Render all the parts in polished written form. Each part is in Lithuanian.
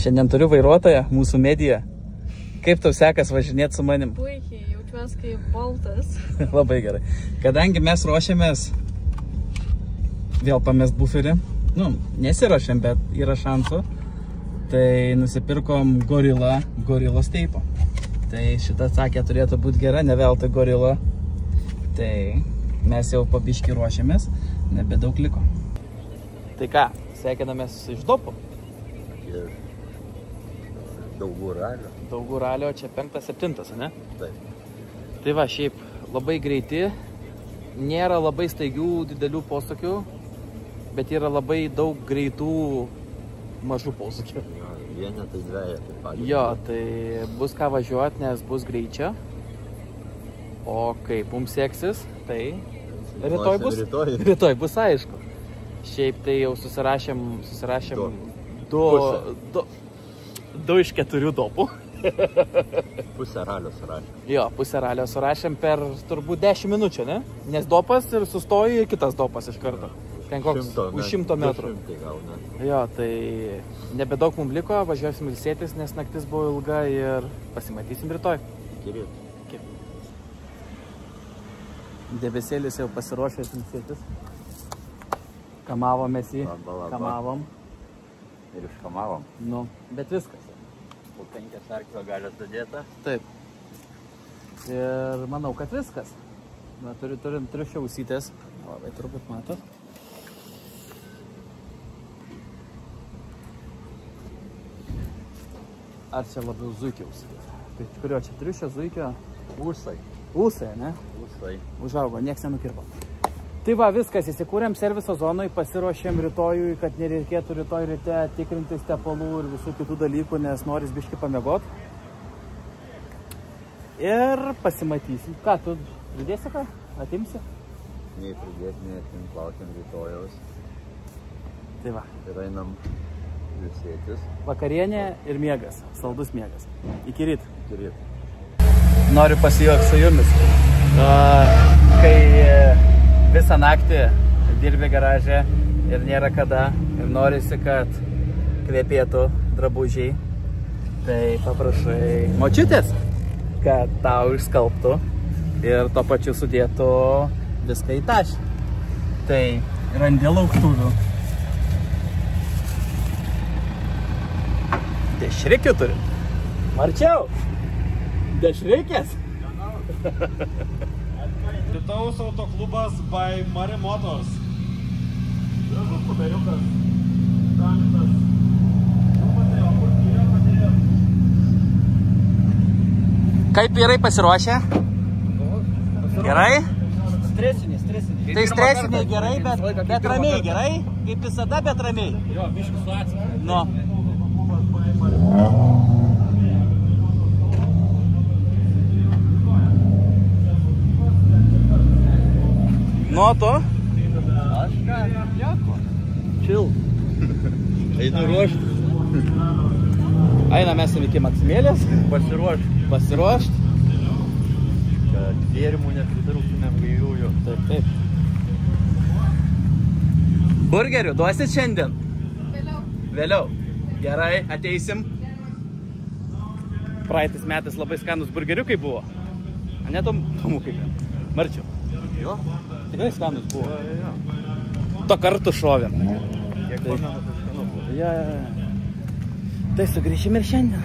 Šiandien turiu vairuotoją, mūsų mediją. Kaip tau sekas važinėti su manim? Puikiai, jaučiuosi kaip boltas. Labai gerai. Kadangi mes ruošiamės vėl pamest buferį, nesiruošiam, bet yra šansų, tai nusipirkom gorilos teipo. Tai šitą sakė turėtų būti gera, ne veltui gorila. Tai mes jau pabiški ruošiamės, nebedaug liko. Tai ką, sveikinamės iš Dopų? Daugų ralio, čia 5-7, ne? Taip. Tai va, šiaip labai greiti, nėra labai staigių didelių posūkių, bet yra labai daug greitų mažų posūkių. Vienetai dvejetai padėjo. Jo, tai bus ką važiuoti, nes bus greičio. O kaip mums seksis, tai rytoj bus aišku. Šiaip tai jau susirašėm 2 iš 4 dopų. Pusę ralio surašėm. Jo, pusę ralio surašėm per turbūt 10 minučių, ne? Nes dopas ir sustoji kitas dopas iš karto. Ten koks už 100 metrų. Jo, tai nebedaug mums liko, važiuosim ilsėtis, nes naktis buvo ilga ir pasimatysim rytoj. Iki. Debesėlis jau pasiruošęs ilsėtis. Kamavomės jį, kamavom. Ir iškamavom. Nu, bet viskas. Po 5 arklio galės dadėta. Taip. Ir manau, kad viskas. Na, turiu šiausytės. Labai turbūt matot. Ar čia labiau zuikiaus? Tai kurio čia triušio zuikio? Ūsai. Ūsai, ne? Ūsai. Užaugo, nieks nenukirpo. Tai va, viskas, įsikūrėm serviso zonoj, pasiruošėm rytojui, kad nereikėtų rytoj ryte tikrintis tepalų ir visų kitų dalykų, nes noris biškį pamiegot. Ir pasimatysim. Ką, tu pridėsi ką? Atimsi? Nei pridėti, nei atim, laukiam rytojaus. Tai va. Ir einam ilsėtis. Vakarienė ir miegas, saldus miegas. Iki ryt. Iki ryt. Noriu pasijuokti su jumis. Kai visą naktį dirbi garaže ir nėra kada ir norisi, kad kvepėtų drabužiai, tai paprašai močiutės, kad tau išskalbtų ir tuo pačiu sudėtų viską į tašį. Tai randi lauktuvių. Dešrikių turi. Marčiau! Dešrikės? Rytaus autoklubas by Mari Motors. Gražus paberiukas. Stanitas. Matėjo, kur padėjo. Kaip vyrai pasiruošę? Gerai? Stresiniai. Tai stresiniai gerai, bet ramiai gerai? Kaip visada, bet ramiai? Jo, biškis su atsiprašau. Nu. Nu, tu? Aš ką? Nieko. Chill. Einu ruoštis. Einam mes iki Maksimėlės. Pasiruošt. Kad gėrimų nepritrūktumėm gairiųjų. Taip. Burgerių duosit šiandien? Vėliau. Gerai, ateisim. Praeitais metais labai skanus burgeriukai buvo. A ne tomukai? Marčiau. Jo? Tikrai skanus buvo. To kartu šovėm. Kiek pamenu, tai skanu buvo. Ja. Tai sugrįšim ir šiandien.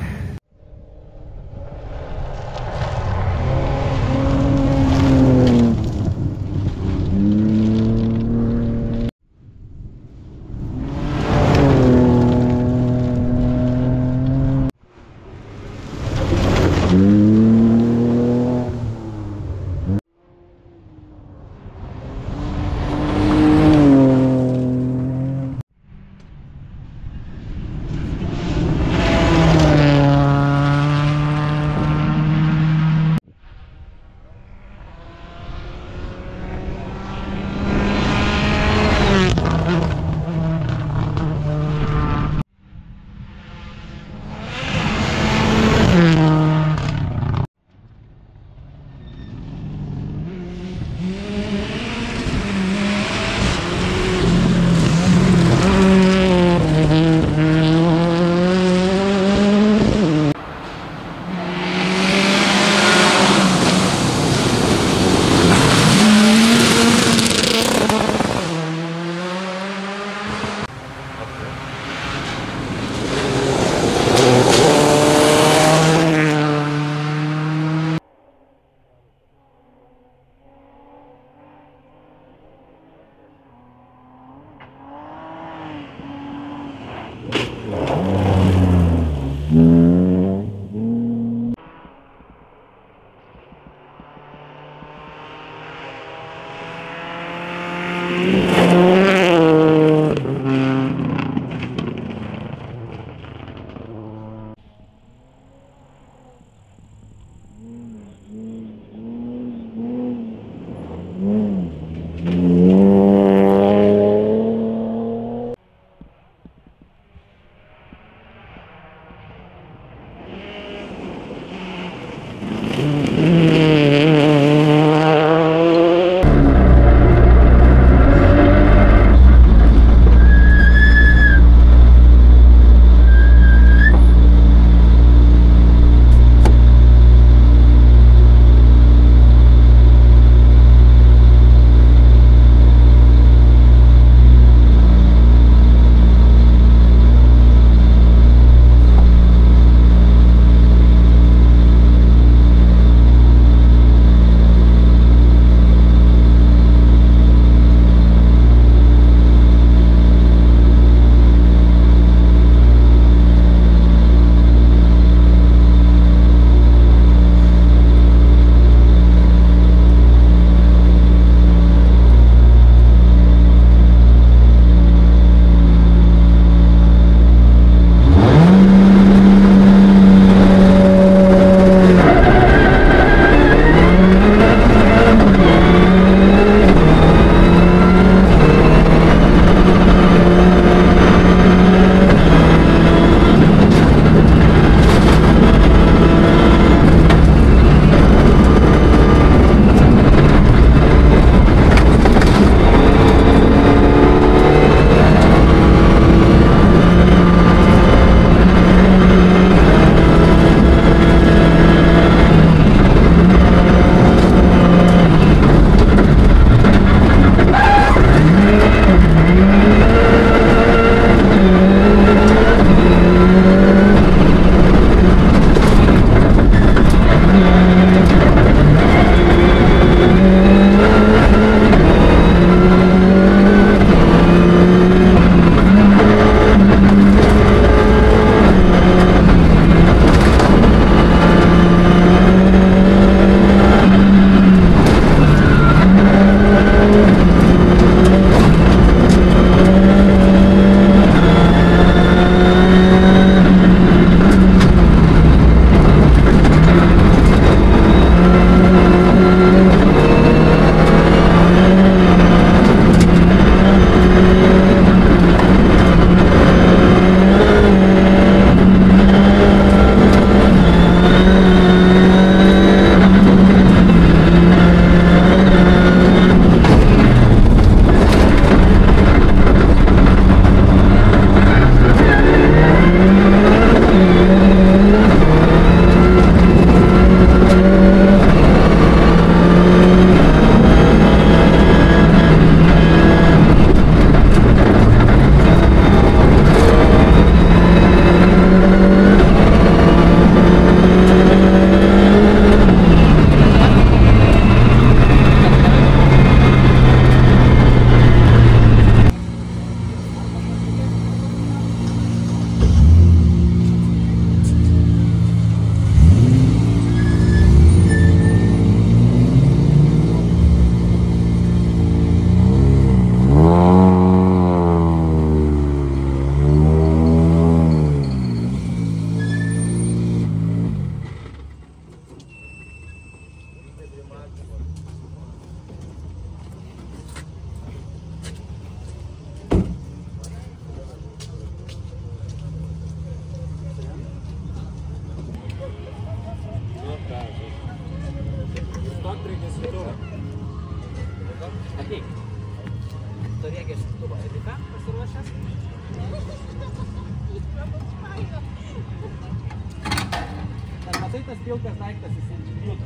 Matai tas pilkas daiktas, jis juda.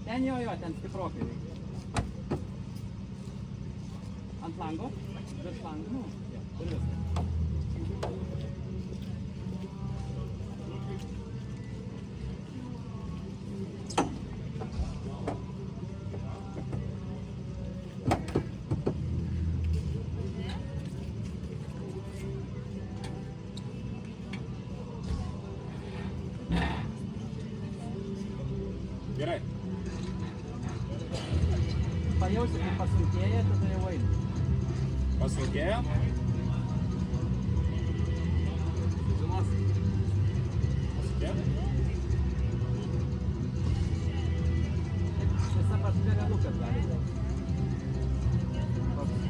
Ten jo, ten stiprokai reikia. Ant lango, virš lango, ir viskas. Gerai. pajausi, kai pasunkėja, tada jau eina. Pasunkėjo? Žinosi. Pasunkėjo? Šiuose paskui redukas gali būti.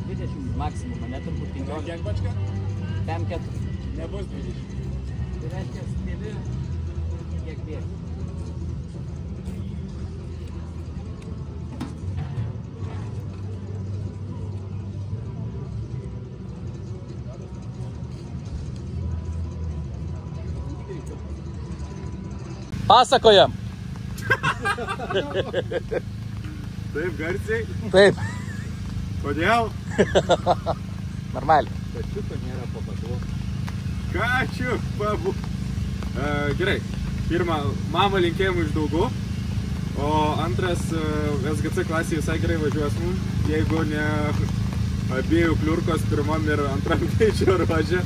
20 maksimum, ne turbūt 15. Kiek bačka? Ten 4. Nebus 20. Tai reiškia, stebi, kiek bėgi. Pasakojam. Taip garsiai? Taip. Kodėl? Normaliai. Kačiuko nėra pabatu. Kačiu, pabu. Gerai. Pirma, mama linkėjimų iš Daugų. O antras, SGC klasėje visai gerai važiuos mum. Jeigu ne abiejų kliurkos pirmam ir antram greičio ruože,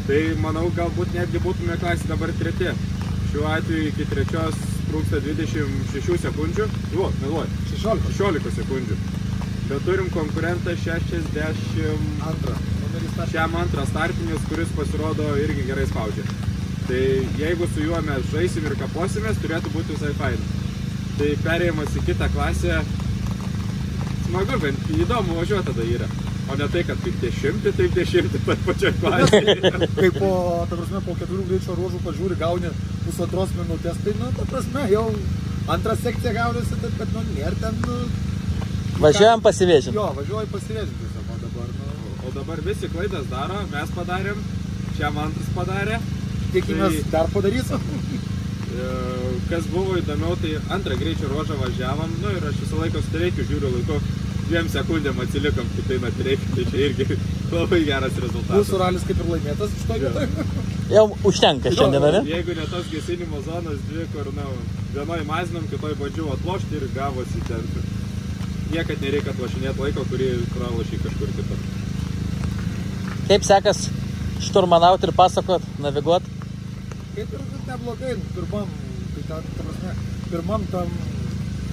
tai manau, galbūt netgi būtume klasė dabar 3. Šiuo atveju iki 3 trūksta 26 sekundžių. Meluoju. 16 sekundžių. Bet turim konkurentą 62. Šiam antras startinis, kuris pasirodo irgi gerai spaudžia. Tai jeigu su juo mes žaisim ir kaposimės, turėtų būti visai faina. Tai perėjimas į kitą klasę smagu, bent įdomu važiuoti tada yra. O ne tai, kad kaip 10, taip 10 pačioj klasėje. Kai po 4 greičio ruožų pažiūri, gauni pusantros minutės, tai, ta prasme, jau antrą sekciją gaunasi, taip, kad, nėra ten, Važiuojam pasivėžinti. Jo, važiuoju pasivėžinti, o dabar, O dabar visi klaidas daro, mes padarėm, šiam antras padarė. Tikimės, dar padarysim. Kas buvo įdomiau, tai antrą greičio ruožą važiavom, ir aš visą laiką su Tereikiu žiūriu laiku, 2 sekundėm atsilikom, tik tai nuo Tereikiu, tai čia irgi labai geras rezultatas. Mūsų ralis kaip ir laimėtas iš to vietoj. Jau užtenka šiandien, ne? Jeigu ne tos gesinimo zonas 2, kur, vienoj mazinom, kitoj bandžiau atlošti ir gavosi ten. Niekad nereikia atlošinėti laiko, kurį pralošį kažkur kitur. Kaip sekas šturmanauti ir pasakot, naviguot? Kaip ir neblogai, pirmam tam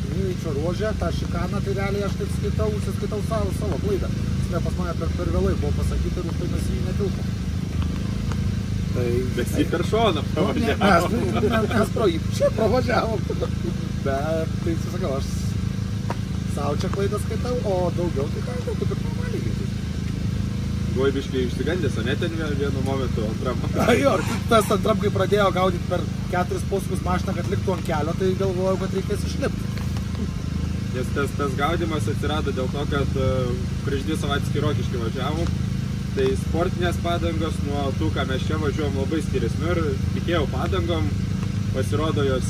greičio ruože, tą šikaną, tai realiai aš taip skaitau savo klaidą. Ne, pas mane per vėlai buvo pasakyti ir už tai mes jį netilpom. Bet jį per šoną pravažiavom. Mes pro jį čia pravažiavom. Bet, tai susakau, aš savo čia klaidą skaitau, o daugiau tai ką, kaip ir normaliai greitai. Buvai biškai išsigandęs, o ne ten vienu momentu antram. Jo, tas antram, kai pradėjo gaudyti per 4 posūkius mašiną, kad liktų ant kelio, tai galvojau, kad reikės išlipti. Nes tas gaudimas atsirado dėl to, kad prieš 2 savaitės į Rokiškį važiavom. Tai sportinės padangos nuo tų, ką mes čia važiuojam, labai skiriasi. Ir tikėjau padangom, pasirodo jos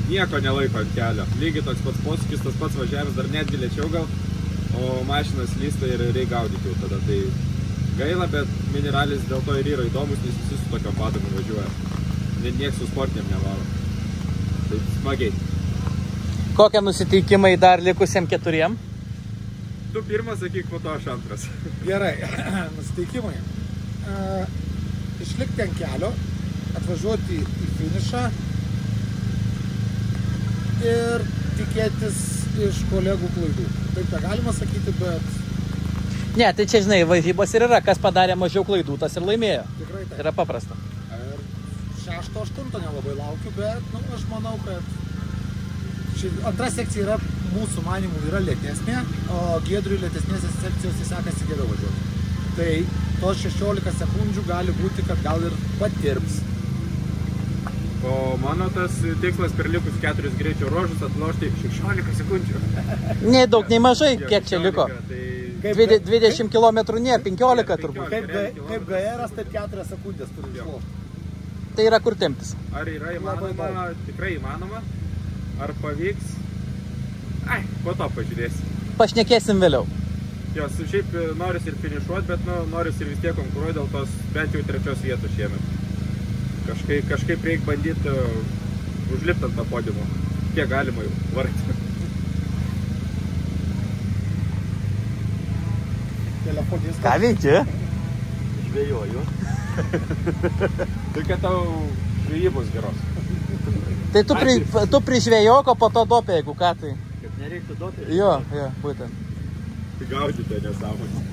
nieko nelaiko ant kelio. Lygiai toks pats posūkis, tas pats važiavimas, dar netgi lėčiau gal, o mašinas lysta ir reikia gaudyti jau tada. Tai gaila, bet mineralis dėl to ir yra įdomus, nes visi su tokiom padangom važiuoja. Nieks su sportiniam nevaro. Tai smagiai. Kokie nusiteikimai dar likusiam 4? Tu pirmas sakyk, po to aš antras. Gerai, nusiteikimai. Išlikti ant kelio, atvažiuoti į finišą ir tikėtis iš kolegų klaidų. Taip tą galima sakyti, bet... Ne, tai čia, žinai, varžybos ir yra, kas padarė mažiau klaidų, tas ir laimėjo. Tikrai taip. Yra paprasta. Ir 6-8 nelabai laukiu, bet aš manau, kad antra sekcija yra, mūsų manimų, yra lėtesnė, o Giedriui lėtesnėse sekcijose sekasi geriau važiuoti. Tai tos 16 sekundžių gali būti, kad gal ir patirps. O mano tas tikslas per likus 4 greičio ruožus atlošti 16 sekundžių. Nei daug, nei mažai, kiek čia liko? 20 km ne, 15 turbūt. Kaip GR-as, taip 4 sekundės turi išlošti. Tai yra kur temptis. Ar yra įmanoma, tikrai įmanoma? Ar pavyks? Po to pažiūrėsim. Pašnekėsim vėliau. Jos šiaip noris ir finišuoti, bet noris ir vis tiek konkuruoti dėl tos bent jau 3 vietos šiemet. Kažkaip reikia bandyti užlipti ant tą podiumą. Kiek galima jau vargti. Ką veiki? Žvejoju. Tai kad tau žvejybos geros. Tai tu prižvėjok, o po to dopė, jeigu ką tai. Kad nereiktų duoti. Jo, būtent. gaudyti nesąmonę.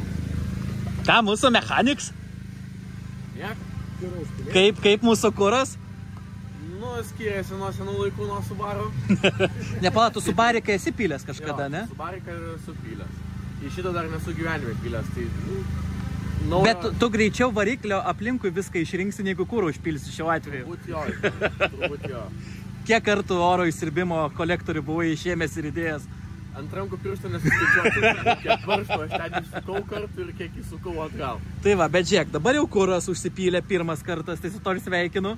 Ką, mūsų mechaniks? Kaip mūsų kuras? Nu, skiriasi nuo senų laikų nuo Subaru. Nepala, tu Subariką esi pylęs kažkada, ne? Subariką esu pylęs. Į šitą dar nesu gyvenime pylęs, tai... Bet tu greičiau variklio aplinkui viską išrinksi, negu kūrų užpilsi šiuo atveju. Turbūt jo. Kiek kartų oro įsirbimo kolektorių buvai išėmęs ir įdėjęs? Ant rankų pirštų nesuskaičiuotų, kiek varštų aš ten įsukau kartų ir kiek įsukau atgal. Tai va, bet žiūrėk, dabar jau kuras užsipylė pirmas kartas, tai su to ir sveikinu.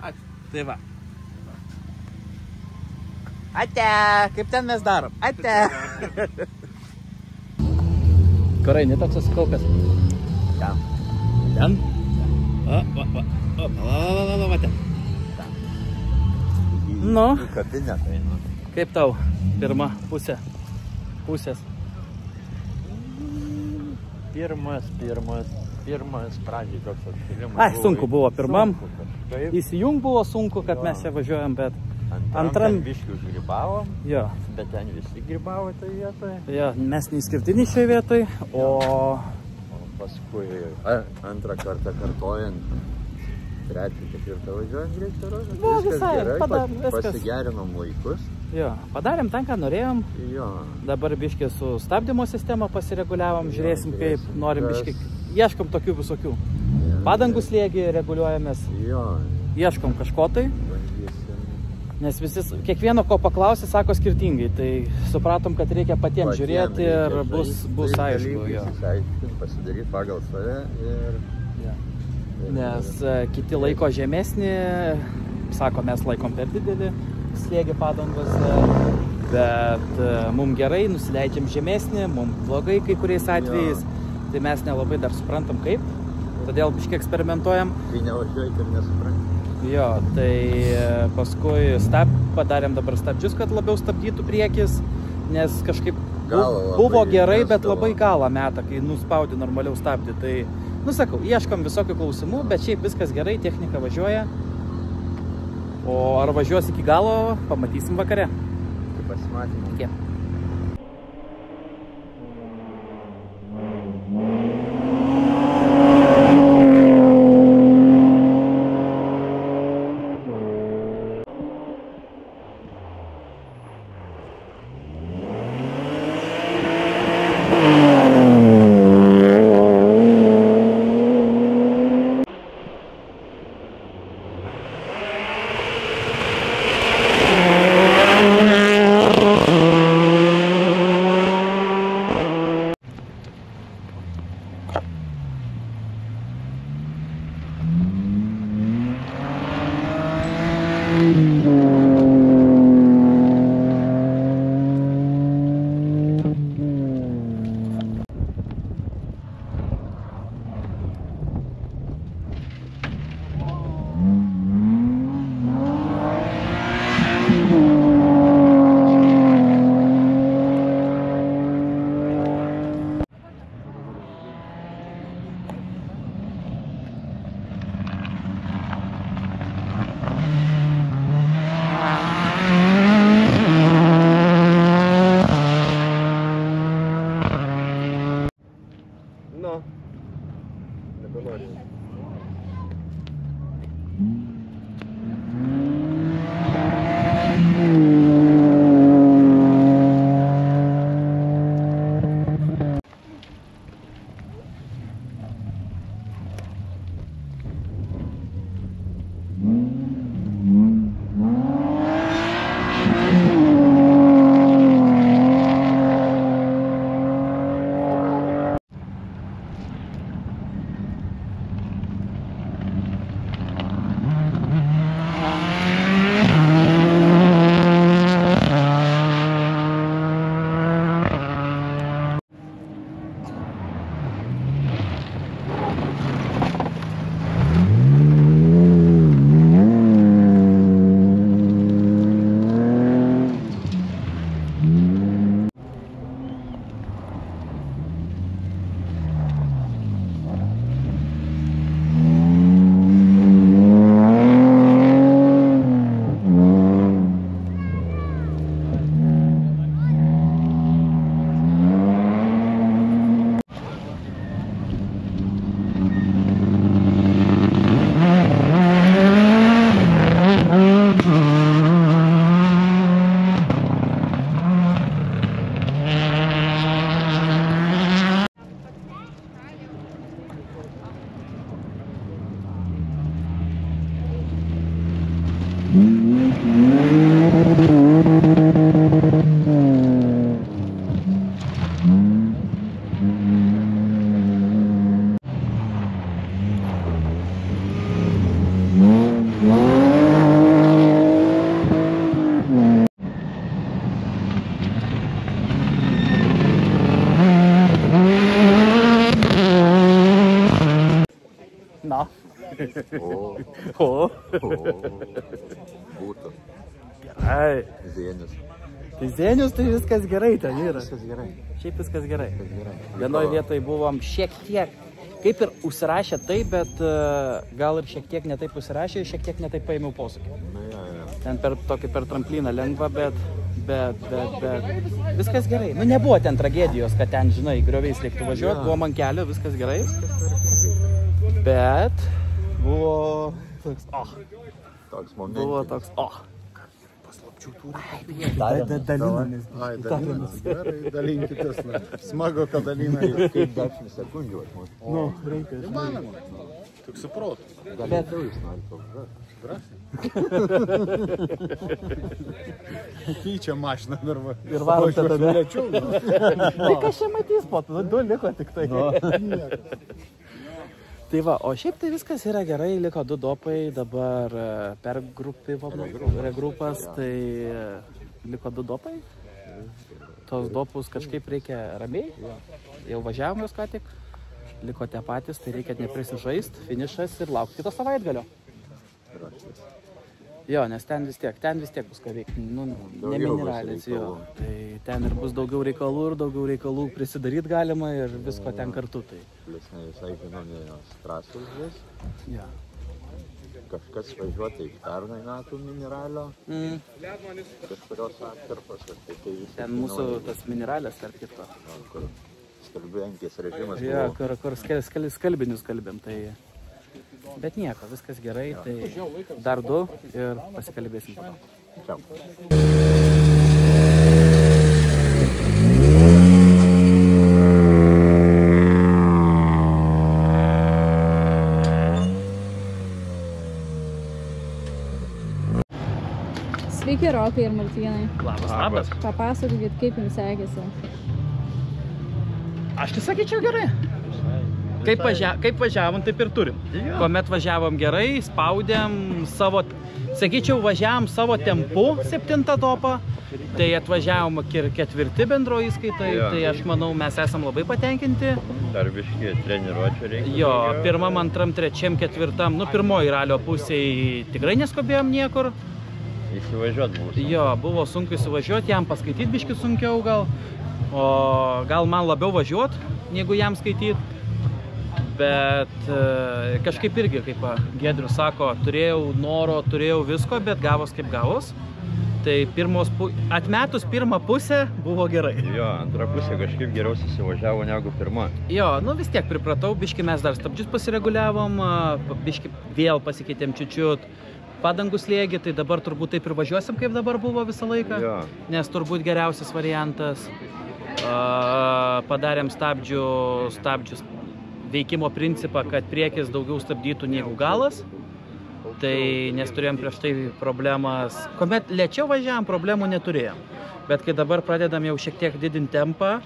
Ačiū. Tai va. Ate, kaip ten mes darom? Ate. Karai, netoks susikaupęs. Ten. Ten? Va, ten. Nu. Į kabinetą einu. Kaip tau pirma pusės? Pirmas pradžiai toks atšilimas. Ai, sunku buvo pirmam. Įsijung buvo sunku, kad mes čia važiuojam, bet antram biškių užgribavom, jo. bet ten visi gribavo tai vietoje. Jo, mes neįskirtiniai šioje vietoje, o Paskui antrą kartą kartojant, trečią, ketvirtą važiuojant greičio ruožą. Va, Viskas visai, gerai, viskas. pasigerinom laikus. jo, padarėm ten, ką norėjom. Jo. Dabar biškį su stabdymo sistema pasireguliavom, žiūrėsim kaip žiūrėsim, norim kas. biškį. Ieškom tokių visokių. Padangų slėgį reguliuojamės, Jo, ieškom kažko tai. bandysim. Nes visi, kiekvieno ko paklausė, sako skirtingai, tai supratom, kad reikia patiems žiūrėti ir bus aišku. Jo. Pasidaryti pagal save ir... Nes kiti laiko žemesnį, sako, mes laikom per didelį slėgį padangose, bet mums gerai, nusileidžiam žemesnį, mums blogai kai kuriais atvejais, tai mes nelabai dar suprantam kaip, todėl biškai eksperimentuojam. Kai nevažiuoji, tai nesupranti. Jo, tai paskui padarėm dabar stabdžius, kad labiau stabdytų priekis, nes kažkaip buvo gerai, bet labai galą metą, kai nuspaudi normaliau stabdį. Tai, nu sakau, ieškom visokių klausimų, bet šiaip viskas gerai, technika važiuoja. O ar važiuos iki galo, pamatysim vakare. Pasimatymą. Iki. Na. O. Būtų. Gerai. Zėnius. Tai Zėnius, tai viskas gerai ten yra. Viskas gerai. Šiaip viskas gerai. Gerai. Vienoje vietoje buvom šiek tiek, kaip ir užsirašę taip, bet gal ir šiek tiek netaip užsirašę, šiek tiek netaip paėmiau posūkį. Ten per tokį per tramplyną lengva, bet viskas gerai. Nu, nebuvo ten tragedijos, kad ten, žinai, grioviais reiktų važiuoti, buvo man kelio, viskas gerai. Bet buvo toks, Toks momentas. buvo toks, Paslapčių turi. dalinamės. Ai, dalinamės. Gerai, dalinkitės. Smagu, kad dalinamės. Kaip 10 sekundžių atmos. Nu, reikia, Įmanoma. Tik suprotu. Galėtų jūs nori pavažiuoti. Keičia mašiną dar va. Ir varom tada, ne? Lėčiau. Tai kas čia matys, po to 2 liko tik tai. Tai va, o šiaip tai viskas yra gerai, liko 2 dopai, dabar regrupas, tai liko 2 dopai. Tos dopus kažkaip reikia ramiai, jau važiavom jos ką tik, liko tie patys, tai reikia neprisižaist, finišas ir laukti kito savaitgalio. Jo, nes ten vis tiek bus ką veikti, nu, ne mineralis, jo. Tai ten ir bus daugiau reikalų prisidaryt galima ir visko ten kartu. Tai. Plius ne visai žinomės trasos vis. Ja. Kažkas važiuoti iš pernai metų mineralio. Kažkurios atkarpos. Tai Ten mūsų tas mineralės, tarp kito. Kur skalbiankis režimas Ja, buvo. kur skalbinius kalbėm, tai... Bet nieko, viskas gerai, tai dar 2 ir pasikalbėsim po to. Čia. Sveiki, Rokai ir Martynai. Labas. Papasakokit, kaip jums sekėsi. Aš tai sakyčiau gerai. Kaip važiavom, taip ir turim. Kuomet važiavom gerai, spaudėm savo, sakyčiau, važiavom savo tempu 7 topą, tai atvažiavom 4 bendro įskaitai, tai aš manau, mes esam labai patenkinti. Dar biškį treniruočio reikia. Jo, 1, 2, 3, 4, nu pirmoji ralio pusėje tikrai neskubėjom niekur. Įsivažiuot mūsų. Jo, buvo sunku įsivažiuoti, jam paskaityti biškį sunkiau gal, o gal man labiau važiuot, negu jam skaityti. Bet kažkaip irgi, kaip Giedrius sako, turėjau noro, turėjau visko, bet gavos kaip gavos. Tai atmetus pirmą pusę buvo gerai. Jo, antra pusė kažkaip geriau susivažiavo negu pirma. Jo, nu vis tiek pripratau, biškį mes dar stabdžius pasireguliavom, biškį vėl pasikeitėm čiučiut padangų slėgį, tai dabar turbūt taip ir važiuosim, kaip dabar buvo visą laiką. Jo. Nes turbūt geriausias variantas. Padarėm stabdžius veikimo principą, kad priekis daugiau stabdytų negu galas. Tai nes turėjom prieš tai problemas, kuomet lėčiau važiavam, problemų neturėjom. Bet kai dabar pradedam jau šiek tiek didinti tempą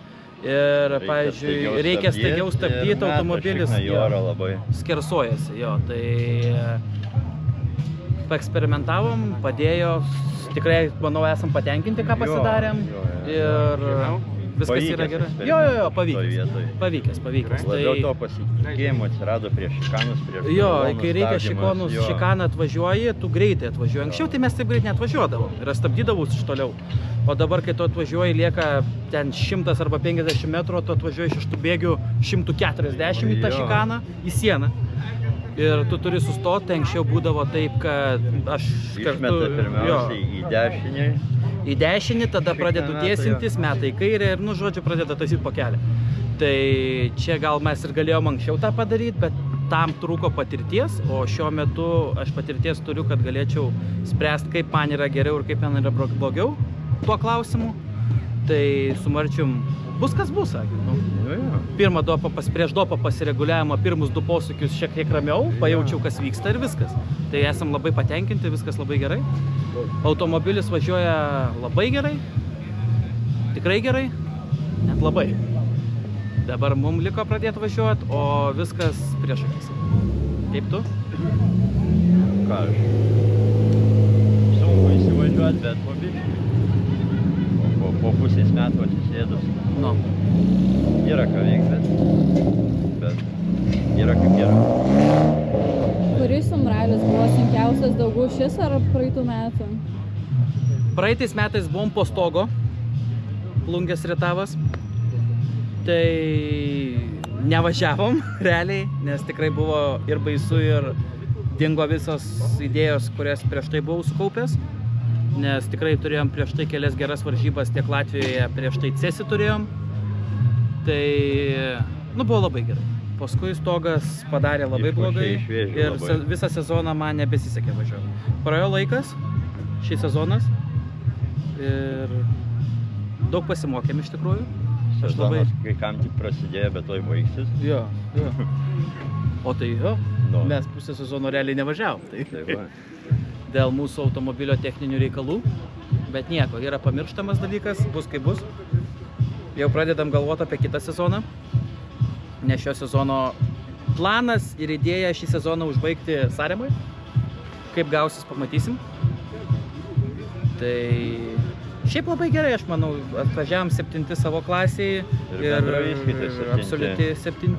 ir, pavyzdžiui, reikia staigiau stabdyti, automobilis skersuojasi. Jo, tai paeksperimentavom, padėjo, tikrai, manau, esam patenkinti, ką pasidarėm. Ir viskas yra gerai. Jo, pavykęs. Labiau to pasitikėjimo atsirado prieš šikanus, prieš jo, kai reikia šikaną atvažiuoji, tu greitai atvažiuoji. Anksčiau tai mes taip greit neatvažiuodavom ir stabdydavus iš toliau. O dabar, kai tu atvažiuoji, lieka ten 100 arba 50 metrų, tu atvažiuoji iš tų bėgių 140 į tą šikaną, į sieną. Ir tu turi sustoti, tai anksčiau būdavo taip, kad aš išmeta pirmiausiai į dešinį, tada pradedu tiesintis, meta į kairę ir, nu, žodžiu, pradeda taisyti po kelią. Tai čia gal mes ir galėjom anksčiau tą padaryti, bet tam trūko patirties, o šiuo metu aš patirties turiu, kad galėčiau spręsti, kaip man yra geriau ir kaip man yra blogiau tuo klausimu. Tai su Marčium bus kas bus, sakė. Pirmą dopą, prieš dopą pasireguliavimą, pirmus 2 posūkius šiek tiek ramiau, pajaučiau, kas vyksta ir viskas. Tai esam labai patenkinti, viskas labai gerai. Automobilis važiuoja labai gerai, tikrai gerai, net labai. Dabar mums liko pradėti važiuoti, o viskas prieš akis. Kaip tu? Ką aš? Sunku įsivažiuoti, bet po biškį. Po pusės metų atsisėdus. Nu. Yra ką veikti, bet yra kaip yra. Kuris jums ralis buvo sunkiausias, daugiau šis ar praeitų metų? Praeitais metais buvom po stogo, Plungės Rietavas. Tai nevažiavom realiai, nes tikrai buvo ir baisu, ir dingo visos idėjos, kurias prieš tai buvau sukaupęs. Nes tikrai turėjom prieš tai kelias geras varžybas tiek Latvijoje, prieš tai Cesi turėjom. Tai, buvo labai gerai. Paskui stogas padarė labai blogai ir visą sezoną man nebesisekė važiuoti. Praėjo laikas, šį sezonas, ir daug pasimokėm iš tikrųjų. Sezonas kai kam tik prasidėjo, bet toj baigsis. Jo. O tai jo, mes pusę sezono realiai nevažiavom. Dėl mūsų automobilio techninių reikalų, bet nieko, yra pamirštamas dalykas, bus kaip bus. Jau pradedam galvoti apie kitą sezoną, nes šio sezono planas ir idėja šį sezoną užbaigti Saremui. Kaip gausis, pamatysim. Tai šiaip labai gerai, aš manau, atvažiavam 7 savo klasėje ir absoliučioji 7.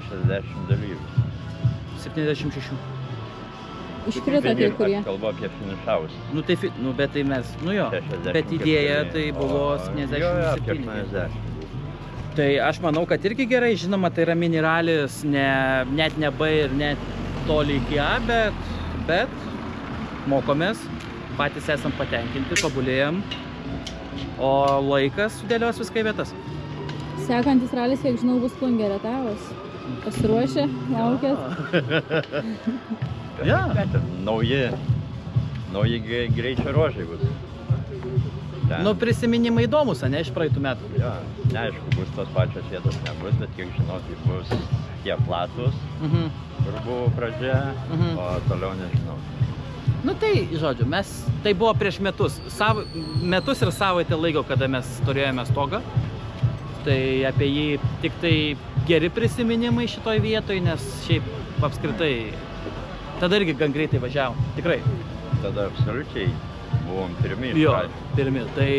60 dalyvių. 76. Iškrito kai kurie. Kalbu apie finišavus. Bet tai mes, bet idėja tai buvo 77. Tai aš manau, kad irgi gerai, žinoma, tai yra mini ralis, net ne B ir net toli iki A, bet mokomės. Patys esam patenkinti, tobulėjam, o laikas sudėlios viską į vietas. Sekantis ralis, kiek žinau, bus Plungė Rietavas. Pasiruošę, laukėt? Ja. Nauji greičio ruožai bus. Prisiminimai įdomus, ne, iš praeitų metų. Ja, neaišku, bus tos pačios vietos nebus, bet kiek žinau, tai bus tie platus, kur buvo pradžia, o toliau nežinau. Tai, žodžiu, tai buvo prieš metus ir savaitę laiko, kada mes turėjome stogą. Tai apie jį tik tai geri prisiminimai šitoj vietoj, nes šiaip apskritai tada irgi gan greitai važiavom, tikrai. Tada absoliučiai buvom pirmi. Jo, pirmi. Tai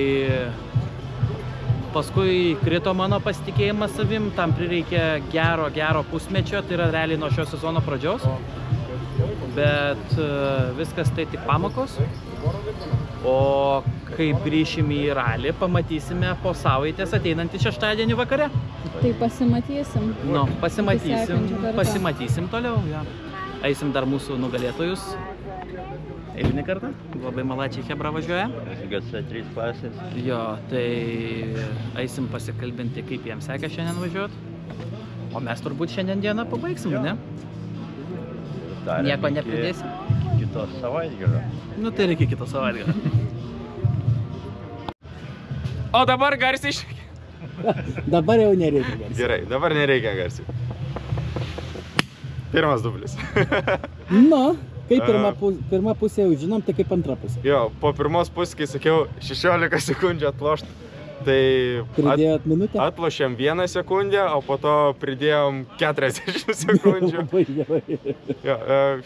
paskui krito mano pasitikėjimas savim, tam prireikė gero pusmečio, tai yra realiai nuo šio sezono pradžios. Bet viskas tai tik pamokos, o kai grįšim į ralį, pamatysime po savaitės ateinantį šeštadienį vakare. Tai pasimatysim. Pasimatysim toliau, ja. Eisim dar mūsų nugalėtojus eilinį kartą, labai malačiai chebra važiuoja. GC3 klasės. Jo, tai eisim pasikalbinti, kaip jiems sekė šiandien važiuoti, o mes turbūt šiandien dieną pabaigsim, ne? Nieko nepridėsim. Kitos savaitgalio. Tai reikia kitos savaitgalio. O dabar garsiai išreikia. Dabar jau nereikia garsiai. Gerai, dabar nereikia garsiai. Pirmas dublis. Kaip pirma pusė jau žinom, tai kaip antra pusė. Jo, po pirmos pusės, kai sakiau 16 sekundžių atlošti, tai pridėjot minutę? Atlošėm 1 sekundę, o po to pridėjom 40 sekundžių. Jo,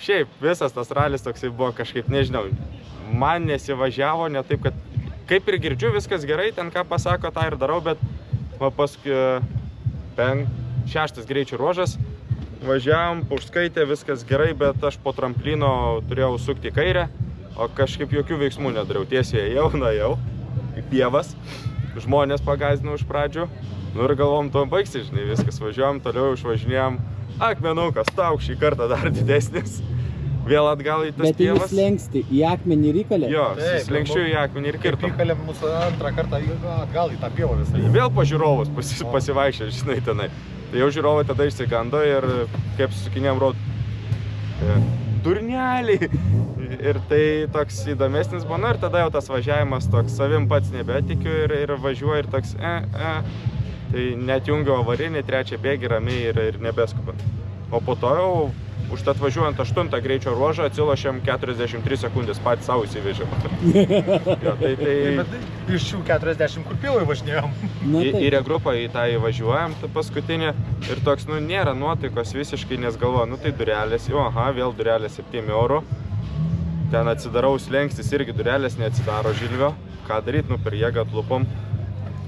šiaip visas tas ralis toksai buvo kažkaip, nežinau, man nesivažiavo, ne taip, kad kaip ir girdžiu, viskas gerai, ten ką pasako, tą ir darau, bet paskui 6 greičių ruožas, važiavom, užskaitė, viskas gerai, bet aš po tramplino turėjau sukti į kairę, o kažkaip jokių veiksmų nedariau, tiesiai ėjau į pievas. Žmonės pagazdino iš pradžių, ir galvom, to baigsi, žinai, viskas, važiuojam, toliau išvažinėjom, akmenukas, tauk šį kartą dar didesnis, vėl atgal į tas pievas. Bet jūs lenksti į akmenį ir įkalę? Jo, suslenkščiu į akmenį ir kirtom. Kaip įkalėm mūsų antrą kartą atgal į tą pievą visą. Vėl po žiūrovus pasivaikščia, žinai, tenai. Tai jau žiūrovai tada išsigando ir kaip susukinėjom rod, durneliai, Ir tai toks įdomesnis buvo, ir tada jau tas važiavimas toks, savim pats nebetikiu ir važiuoju ir toks Tai net jungiu avarinį, trečią bėgį ramiai ir nebeskubant. O po to jau užtat važiuojant 8 greičio ruožą atsilošėm 43 sekundės, patys savo įsivežėm. Bet iš šių 40 kur pilai važinėjom. Į regrupą į tą įvažiuojam, tą paskutinį. Ir toks, nėra nuotaikos visiškai, nes galvoju, tai durelės, vėl durelės 7 eurų. Ten atsidarau slengstis, irgi durelės neatsidaro Žilvio. Ką daryt, per jėgą atlupom.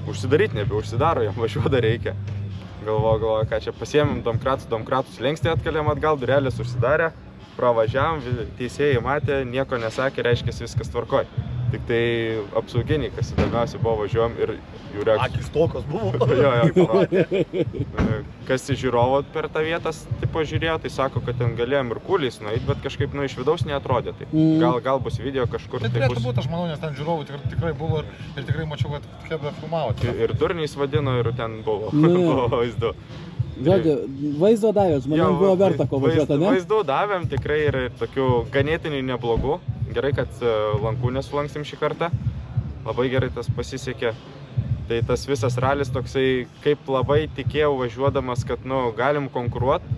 Užsidaryt nebeužsidaro, jam važiuoda reikia. Galvoju, ką čia pasiėmėm domkratų slengstį atkeliam atgal, durelės užsidarė, pravažiavom, teisėjai matė, nieko nesakė, reiškia viskas tvarkoj. Tik tai apsauginiai, kas įdomiausia buvo, važiuojam ir jų reakcijos. Akis tokios buvo. Jo. Kas žiūrovo per tą vietą žiūrėjo, tai sako, kad ten galėjom ir kūliais nueit, bet kažkaip iš vidaus neatrodė. Tai gal bus video kažkur. Tai turėtų būti, aš manau, nes ten žiūrovų tikrai buvo ir tikrai mačiau, kad Hebra filmavo. Ir durniais vadino ir ten buvo vaizdu. Žodžiu, vaizdo davėt, manau, buvo verta ko važiuoti, ne? Vaizdu davėm tikrai ir tokių ganėtinai neblogų. Gerai, kad lankų nesulanksim šį kartą. Labai gerai tas pasisekė. Tai tas visas ralis toksai, kaip labai tikėjau važiuodamas, kad galim konkuruoti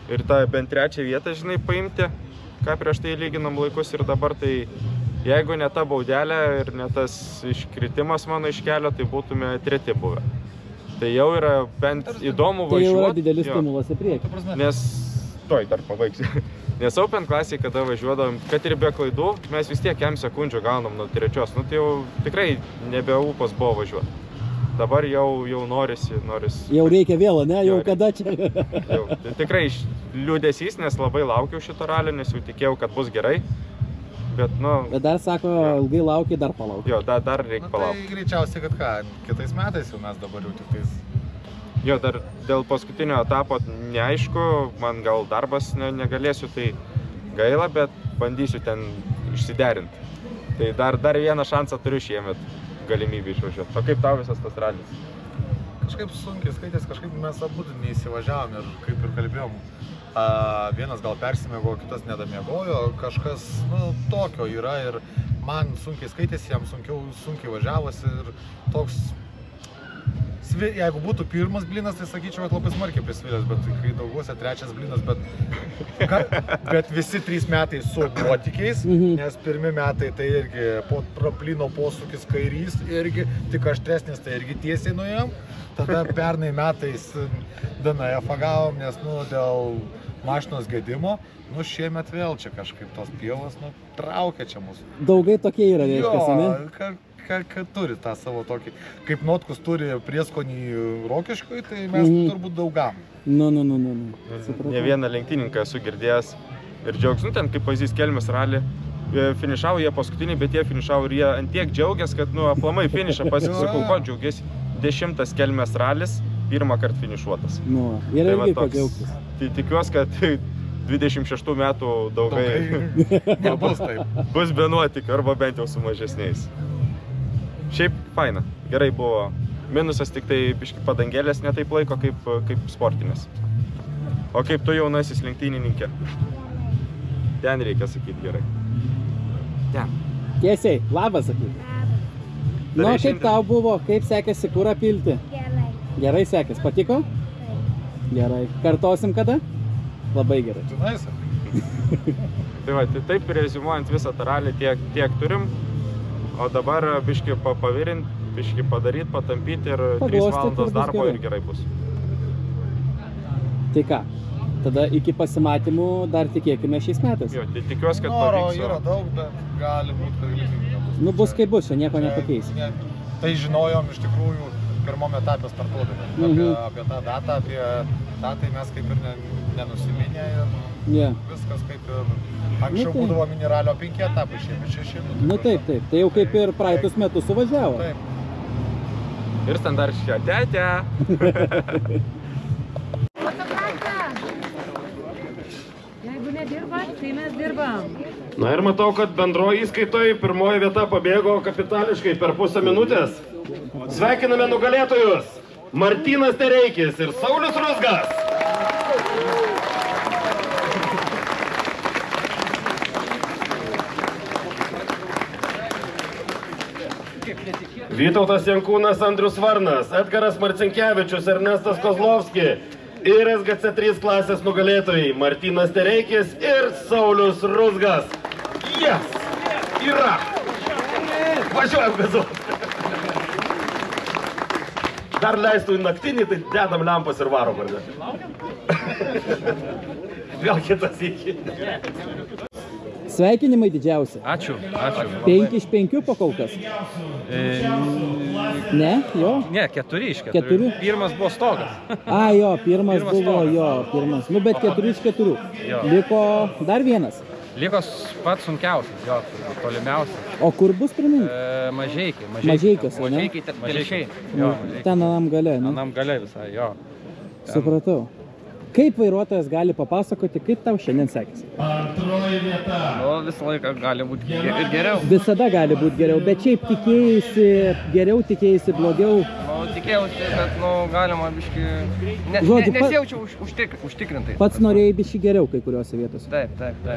ir tą bent trečią vietą, paimti, ką prieš tai lyginam laikus ir dabar, tai jeigu ne ta baudelė ir ne tas iškritimas mano iš kelio, tai būtume treti buvę. Tai jau yra bent įdomu važiuoti. Tai jau yra didelis stimulas į priekį. Nes, dar pabaigsiu. Nes Open klasėje, kada važiuodavom, kad ir be klaidų, mes vis tiek kem sekundžių gaunam nuo trečios. Tai jau tikrai nebe ūpas buvo važiuoti. Dabar jau norisi. Jau reikia vėl, ne? Jau kada čia? Tikrai liūdesys, nes labai laukiau šito ralio, nes jau tikėjau, kad bus gerai. Bet dar sako, ilgai laukia, dar palauk. Jo, dar reikia palaukti. Tai greičiausiai, kad kitais metais jau mes dabar jau tik tais. Jo, dar dėl paskutinio etapo neaišku, man gal darbas negalėsiu, tai gaila, bet bandysiu ten išsiderinti. Tai dar vieną šansą turiu šiemet galimybę išvažiuoti. O kaip tau visas tas ralis? Kažkaip sunkiai skaitės, kažkaip mes abu neįsivažiavom ir kaip ir kalbėjom. Vienas gal persimėgo, kitas nedamiegojo, kažkas tokio yra ir man sunkiai skaitėsi, jam sunkiai važiavosi ir toks, jeigu būtų pirmas blinas, tai sakyčiau, kad labai smarkiai prisvilęs, bet kai daugiausia trečias blinas, bet visi 3 metai su nuotykiais, nes pirmi metai tai irgi praplino posūkis kairys, irgi tik aštresnis, tai irgi tiesiai nuėjom. Tada pernai metais DNF gavom, nes dėl mašinos gedimo, šiemet vėl čia kažkaip tos pievos traukia čia mūsų. Daugai tokie yra, reiškiasi, ne? Kad turi tą savo tokį, kaip Notkus turi prieskonį Rokiškui, tai mes turbūt daugam. Ne vieną lenktyninką esu girdėjęs ir džiaugs, ten kaip pavyzdys Kelmės ralį, finišavo jie paskutiniai, bet jie finišavo ir jie antiek džiaugias, kad aplamai finišą pasisakau, ko džiaugiasi. 10 Kelmės ralis, pirmą kartą finišuotas. Ir irgi ko džiaugtis. Tai tikiuosi, kad 26 metų daugai nebus taip. Bus be nuotykių, arba bent jau su mažesniais. Šiaip faina, gerai buvo. Minusas tik tai biški padangėlės ne taip laiko kaip sportinės. O kaip tu jaunasis lenktynininkė? Ten reikia sakyti gerai. Ten. Tiesiai, labas sakyti. Kaip tau buvo, kaip sekėsi kurą pilti? Gerai. Gerai sekės, patiko? Gerai. Kartosim kada? Labai gerai. Tai va, taip reziumuojant visą tą ralį tiek turim. O dabar biški pavirint, biški padaryt, patampyti ir 3 valandos darbo ir gerai bus. Tai ką, tada iki pasimatymų dar tikėkime šiais metais. Jo, tai tikiuosi, kad pavyks. Noro yra daug, bet gali būti, kad galimybė nebus. Bus kaip bus, čia nieko nepakeis. Tai žinojom iš tikrųjų pirmom etapės startuodami. Apie tą datą, tai mes kaip ir nenusiminė ir viskas kaip ir anksčiau būdavo miniralio 5 etapai, šiemet 6. Taip. Tai jau kaip ir praeitus metus suvažiavo. Taip. Ir standartiškia tete. Jeigu nedirba, tai mes dirbam. Na ir matau, kad bendroji įskaitoje pirmoji vieta pabėgo kapitališkai per pusę minutės. Sveikiname nugalėtojus Martynas Tereikis ir Saulius Ruzgas. Vytautas Jankūnas, Andrius Varnas, Edgaras Marcinkevičius, Ernestas Kozlovski ir SGC3 klasės nugalėtojai Martynas Tereikis ir Saulius Ruzgas. Yes! Yra! Važiuojam gazu! Dar leistų į naktinį, tai dedam lempas ir varo vardė. Vėl kitas iki. Sveikinimai didžiausi. Ačiū. 5 iš 5 pakolkas. Ne, jo? Ne, 4 iš 4. Pirmas buvo stogas. Jo, pirmas buvo, pirmas. Nu, bet 4 iš 4. Liko dar vienas. Liko pats sunkiausias, jo, tolimiausias. O kur bus primint? Mažeikiai. Mažeikiuose, ne? Mažeikiai. Ten anam gale, ne? Anam gale visai, jo. Supratau. Kaip vairuotojas gali papasakoti, kaip tau šiandien sekėsi? Antroji vieta. Visą laiką gali būti ir geriau. Visada gali būti geriau, bet šiaip tikėjasi geriau, tikėjasi blogiau. Tikėjausi, bet galima biški... Nesijaučiau užtikrintai. Pats norėjai biški geriau kai kuriuose vietose. Taip.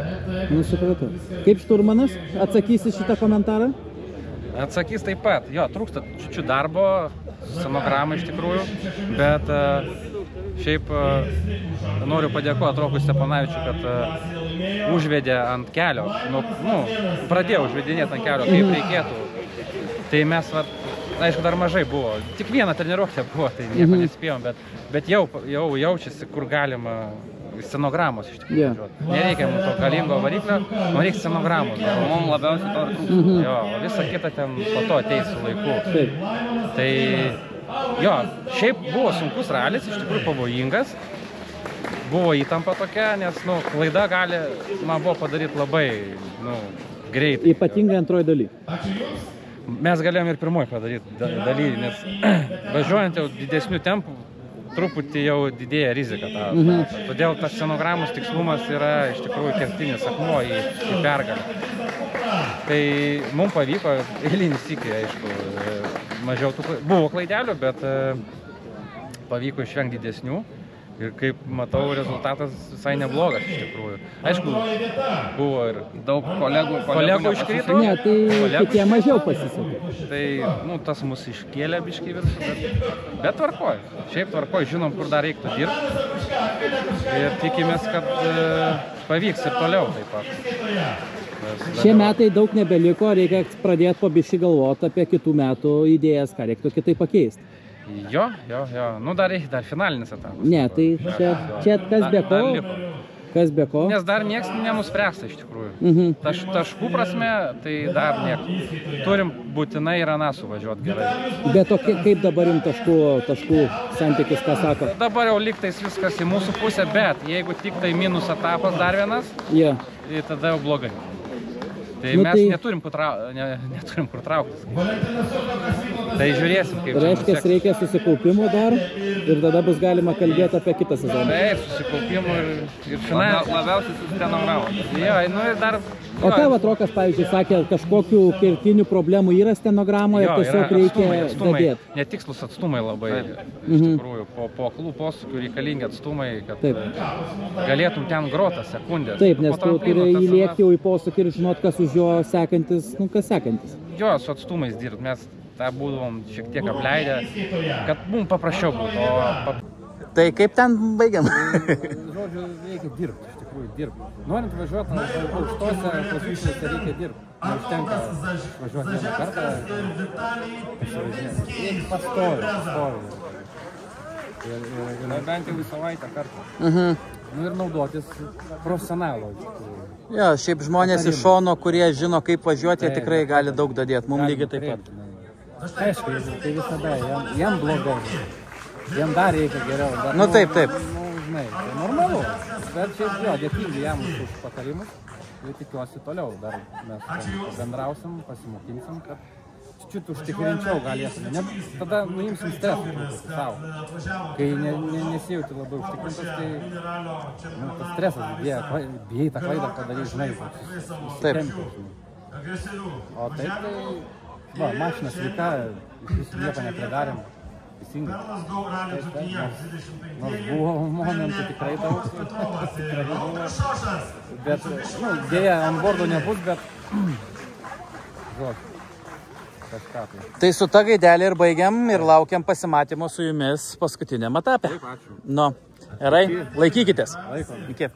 Nu, supratau. Kaip šturmanas atsakysi šitą komentarą? Atsakys taip pat. Jo, trūksta čiučiu darbo, scenogramą iš tikrųjų, bet šiaip noriu padėkoti Rokui Steponavičiui, kad užvedė ant kelio, pradėjo užvedinėti ant kelio, kaip reikėtų. Tai mes, aišku, dar mažai buvo, tik vieną treniruotę buvo, tai nieko nespėjom, bet jau jaučiasi, kur galima scenogramos iš tikrųjų. Nereikia mums to galingo variklio, man reikia scenogramos. Mums labiausiai to trūksta. Jo, visa kita ten po to ateis su laiku. Tai jo, šiaip buvo sunkus ralis, iš tikrųjų pavojingas. Buvo įtampa tokia, nes klaida gali, man buvo padaryti labai greitai. Ypatingai antroji daly. Mes galėjom ir pirmoji padaryti daly, nes važiuojant jau didesnių tempų, truputį jau didėja rizika. Todėl tas scenogramos tikslumas yra iš tikrųjų kertinis akmuo į pergalę. Tai mums pavyko eilinį sykį, aišku, mažiau buvo klaidelių, bet pavyko išvengti didesnių. Ir kaip matau, rezultatas visai neblogas iš tikrųjų. Aišku, buvo ir daug kolegų iškrito. Ne, tai kitie mažiau pasisekė. Tai, tas mus iškėlė biškį viršų, bet tvarkoj. Šiaip tvarkoj, žinom, kur dar reiktų dirbti. Ir tikimės, kad pavyks ir toliau taip pat. Šie metai daug nebeliko, reikia pradėti po biškį galvoti apie kitų metų idėjas, ką reiktų kitaip pakeisti. Jo. Dar finalinis etapas. Ne, tai čia kas be ko? Nes dar nieks nenuspręsta iš tikrųjų. Taškų prasme, tai dar nieks. Turim būtinai ir aną suvažiuoti gerai. Bet kaip dabar jums taškų santykis, ką sako? Dabar jau lygtais viskas į mūsų pusę, bet jeigu tik tai minus etapas dar vienas, tai tada jau blogai. Tai mes neturim kur trauktis. Tai žiūrėsim, kaip čia reiškia, reikia susikaupimo dar ir tada bus galima kalbėti apie kitą sezoną. Taip, susikaupimo ir finansų. Labiausiai su stenogramos. Jo, ir dar... O ką Rokas, pavyzdžiui, sakė, kažkokių kertinių problemų yra stenogramoje, tiesiog reikia dadėti. Netikslus atstumai labai, iš tikrųjų, po posūkių reikalingi atstumai, kad galėtum ten grotą sekundę. Taip, nes tu turi įlėkti jau į posūkį ir žinot, kas už jo sekantis, kas sekantis. Jo, su atstumais dirbt, mes tą būdavom šiek tiek apleidę, kad mums paprasčiau būtų. Tai kaip ten baigiam? Žodžiu, reikia dirbti, iš tikrųjų dirbti. Norint važiuoti aukštose pozicijose reikia dirbti. Neužtenka važiuoti vieną kartą, pasivažinėti. Reikia pastovi. Ir bent jau į savaitę kartą. Ir naudotis profesionalo. Jo, šiaip žmonės iš šono, kurie žino, kaip važiuoti, jie tikrai gali daug dadėti. Mums lygiai taip pat. Aišku, tai visada, jam blogai. Jam dar reikia geriau. Taip. Žinai, tai normalu. Bet šiaip jo, dėkingi jam už patarimus. Ir tikiuosi toliau. Dar mes bendrausim, pasimokinsim, kad čiut užtikrinčiau galėsime. Tada nuimsim stresą savo. Kai nesijauti labai užtikrintas, tai tas stresas bijai tą klaidą padaryti, žinai, įsitempti. O taip, tai mašina sveika, visi nieko nepridarėm. Teisingai. Nors buvo momentų tikrai daug. Bet, dėja, ant bordo nebus, bet kažką tai. Tai su ta gaidelė ir baigiam ir laukiam pasimatymo su jumis paskutiniam etape. Taip, ačiū. Nu, gerai, laikykitės. Laikom. Iki.